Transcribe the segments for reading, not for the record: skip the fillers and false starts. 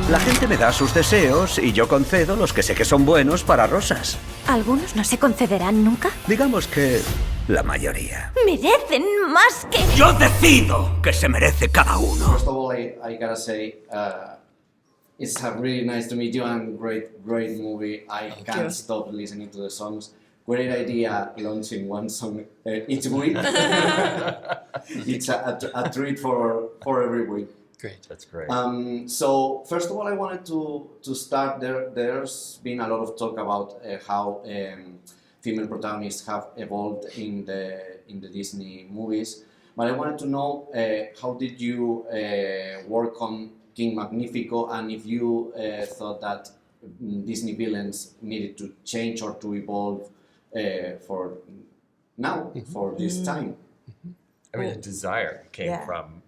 La gente me da sus deseos y yo concedo los que sé que son buenos para rosas. ¿Algunos no se concederán nunca? Digamos que la mayoría. Merecen más que... ¡Yo decido que se merece cada uno! First of all, I gotta say, it's really nice to meet you and great movie. I can't stop listening to the songs. Great idea launching one song each week. It's a treat for every week. Great. That's great. So first of all, I wanted to start there. There's been a lot of talk about how female protagonists have evolved in the Disney movies, but I wanted to know how did you work on King Magnífico, and if you thought that Disney villains needed to change or to evolve for now, for this time. I mean, the desire came from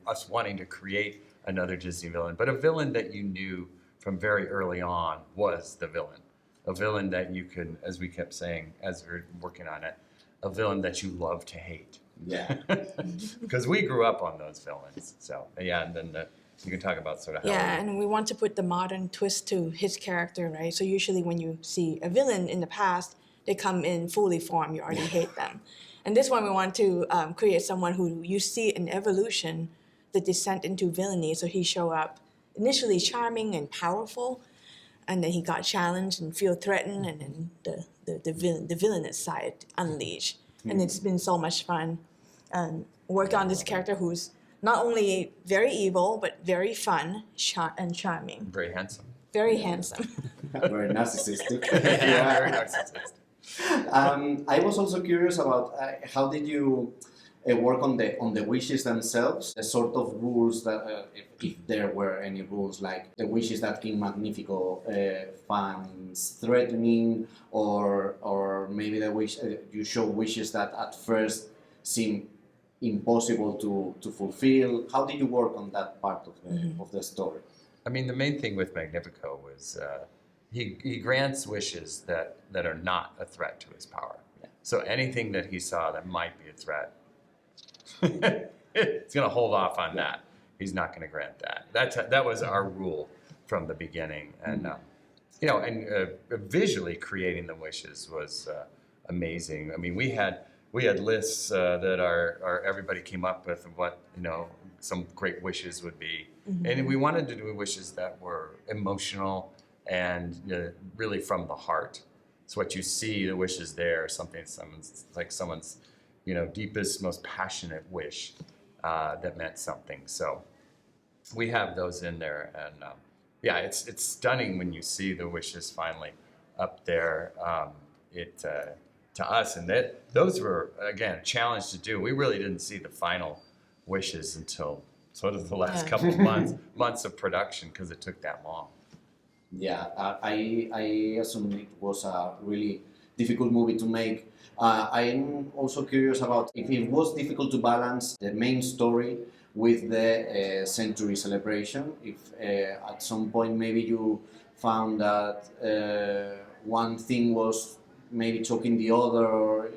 us wanting to create another Disney villain, but a villain that you knew from very early on was the villain. A villain that you can, as we kept saying, as we were working on it, a villain that you love to hate. Yeah. Because we grew up on those villains. So, yeah, and then you can talk about sort of how... Yeah, and we want to put the modern twist to his character, right? So usually when you see a villain in the past, they come in fully formed, you already hate them. And this one we want to create someone who you see in evolution, the descent into villainy. So he show up initially charming and powerful, and then he got challenged and feel threatened, and then the villainous side unleashed. And it's been so much fun work on this character who's not only very evil, but very fun and charming. Very handsome. Very handsome. Very narcissistic. Yeah, very narcissistic. I was also curious about how did you work on the wishes themselves, the sort of rules that, if there were any rules, like the wishes that King Magnífico finds threatening, or maybe the wish you show wishes that at first seem impossible to fulfill. How did you work on that part of the story? I mean, the main thing with Magnífico was he grants wishes that are not a threat to his power. Yeah. So anything that he saw that might be a threat, he's going to hold off on that. He's not going to grant that. That was our rule from the beginning, and visually creating the wishes was amazing. I mean, we had lists that our everybody came up with of what some great wishes would be, and we wanted to do wishes that were emotional and really from the heart. So what you see, the wishes there, someone's deepest, most passionate wish that meant something. So we have those in there, and it's stunning when you see the wishes finally up there. To us, and those were again a challenge to do. We really didn't see the final wishes until sort of the last couple of months of production, because it took that long. Yeah, I assume it was a really difficult movie to make. I'm also curious about if it was difficult to balance the main story with the century celebration. If at some point maybe you found that one thing was maybe choking the other, or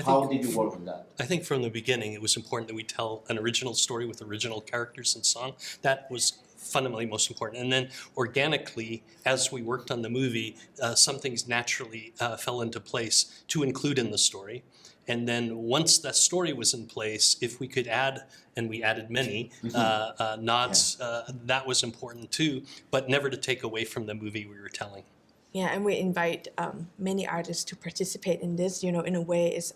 how did you work on that? I think from the beginning it was important that we tell an original story with original characters and song. That was fundamentally most important. And then organically, as we worked on the movie, some things naturally fell into place to include in the story. And then once that story was in place, if we could add, and we added many nods, that was important too, but never to take away from the movie we were telling. Yeah, and we invite many artists to participate in this. In a way, it's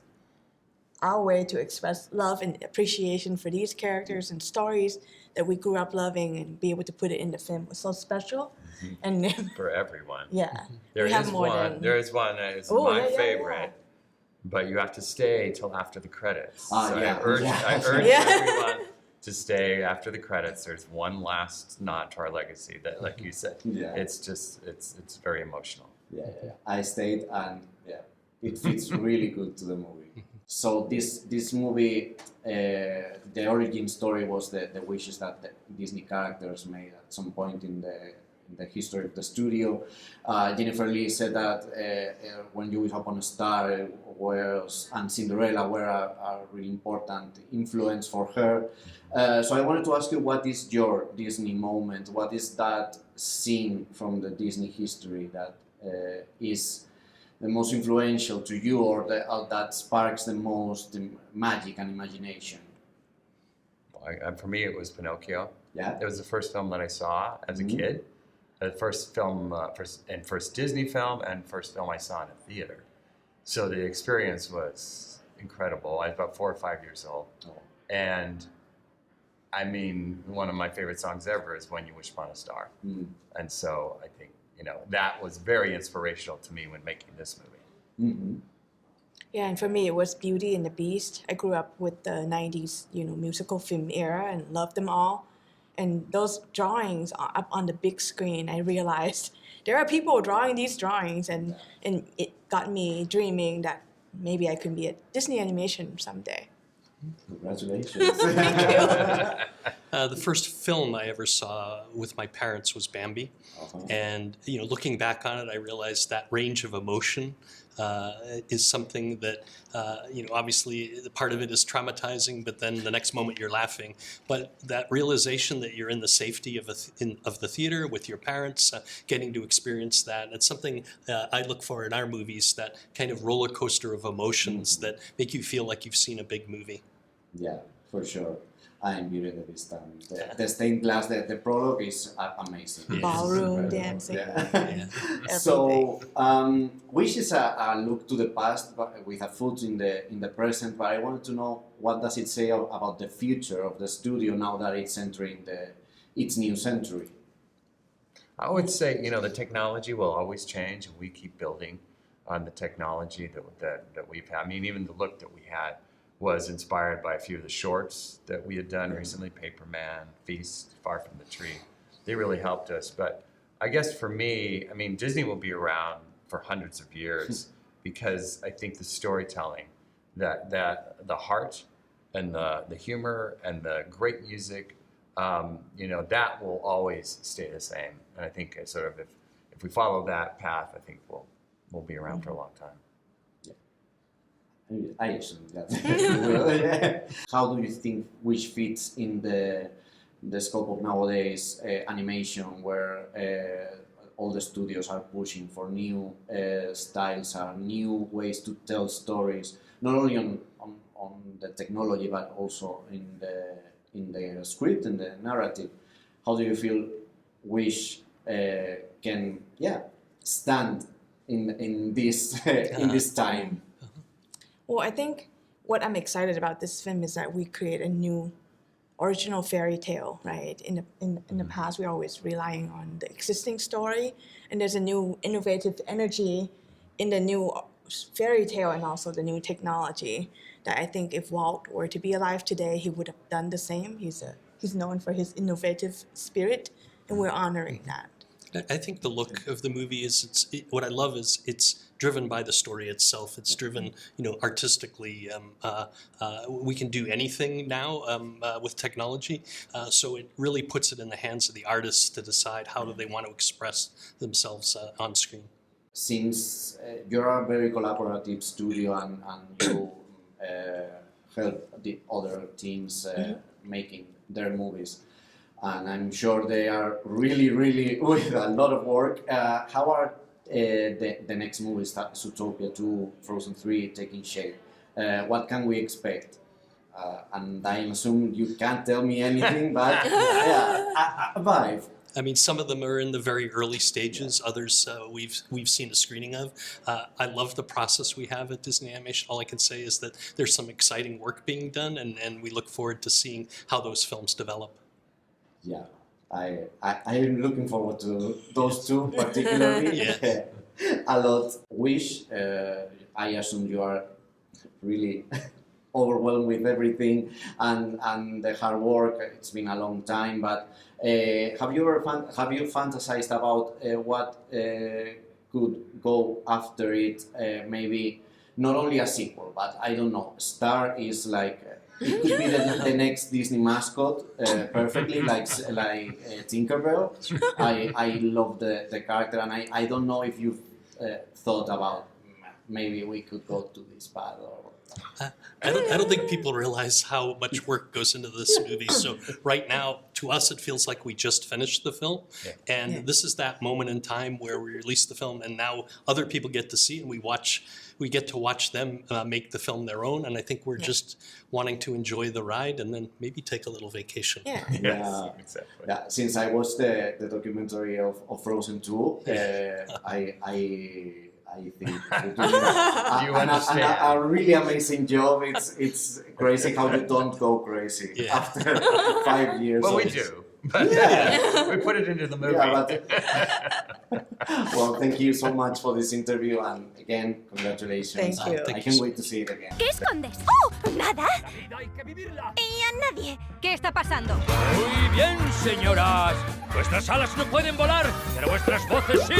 our way to express love and appreciation for these characters and stories that we grew up loving, and be able to put it in the film was so special. And for everyone. Yeah. There is one that is my favorite, but you have to stay till after the credits. I urge everyone to stay after the credits. There's one last nod to our legacy that, like you said, it's very emotional. Yeah. I stayed, and it fits really good to the movie. So this movie, the origin story was the wishes that the Disney characters made at some point in the history of the studio. Jennifer Lee said that When You Wish Upon a Star and Cinderella were a really important influence for her. So I wanted to ask you, what is your Disney moment? What is that scene from the Disney history that is the most influential to you, or that sparks the most magic and imagination? For me, it was Pinocchio. Yeah. It was the first film that I saw as a kid. The first film, first Disney film, and first film I saw in a theater. So the experience was incredible. I was about 4 or 5 years old. Oh. And I mean, one of my favorite songs ever is When You Wish Upon a Star. And so I think, that was very inspirational to me when making this movie. Yeah, and for me, it was Beauty and the Beast. I grew up with the 90s, musical film era and loved them all. And those drawings up on the big screen, I realized there are people drawing these drawings, and it got me dreaming that maybe I could be at Disney Animation someday. Congratulations. The first film I ever saw with my parents was Bambi. And, looking back on it, I realized that range of emotion is something that, obviously part of it is traumatizing, but then the next moment you're laughing. But that realization that you're in the safety of the theater with your parents, getting to experience that, it's something I look for in our movies, that kind of roller coaster of emotions that make you feel like you've seen a big movie. Yeah, for sure. I'm Beauty and the Beast. The stained glass, the prologue is amazing. Yeah. Ballroom dancing. Yeah. So, Wish is a look to the past, but with a foot in the present. But I wanted to know, what does it say about the future of the studio now that it's entering its new century? I would say, the technology will always change, and we keep building on the technology that we've had. I mean, even the look that we had was inspired by a few of the shorts that we had done recently, Paperman, Feast, Far from the Tree. They really helped us. But I guess for me, I mean, Disney will be around for hundreds of years because I think the storytelling, that the heart and the humor and the great music, that will always stay the same. And I think if we follow that path, I think we'll be around for a long time. I assume that. How do you think Wish fits in the scope of nowadays animation, where all the studios are pushing for new styles, new ways to tell stories, not only on the technology but also in the script and the narrative? How do you feel Wish can stand in this time? Well, I think what I'm excited about this film is that we create a new original fairy tale, right? In the past, we're always relying on the existing story, and there's a new innovative energy in the new fairy tale and also the new technology that I think if Walt were to be alive today, he would have done the same. He's known for his innovative spirit, and we're honoring that. I think the look of the movie is, what I love is it's driven by the story itself. It's driven, artistically. We can do anything now with technology, so it really puts it in the hands of the artists to decide how do they want to express themselves on screen. Since you're a very collaborative studio and you help the other teams making their movies, and I'm sure they are really, really with a lot of work. How are the next movies, Zootopia 2, Frozen 3, taking shape? What can we expect? And I assume you can't tell me anything, but a vibe. I mean, some of them are in the very early stages. Others we've seen a screening of. I love the process we have at Disney Animation. All I can say is that there's some exciting work being done, and we look forward to seeing how those films develop. Yeah, I am looking forward to those two particularly. A lot. Wish, I assume you are really overwhelmed with everything and the hard work. It's been a long time, but have you fantasized about what could go after it? Maybe not only a sequel, but I don't know. Star is like it could be the next Disney mascot perfectly, like Tinkerbell. I love the character, and I don't know if you've thought about maybe we could go to this path or. I don't think people realize how much work goes into this movie. So right now, to us, it feels like we just finished the film. Yeah. And this is that moment in time where we release the film and now other people get to see it and we get to watch them make the film their own. And I think we're just wanting to enjoy the ride and then maybe take a little vacation. Yeah. Yes, exactly. Yeah, since I watched the documentary of Frozen 2, I think you're doing a really amazing job. It's crazy how you don't go crazy after 5 years. Well, we do, but we put it into the movie. Yeah, well, thank you so much for this interview, and again, congratulations. Thank you. I can't wait to see it again. ¿Qué escondes? ¡Oh! ¡Nada! Y a nadie. ¿Qué está pasando? Muy bien, señoras. Vuestras alas no pueden volar, pero vuestras voces sí.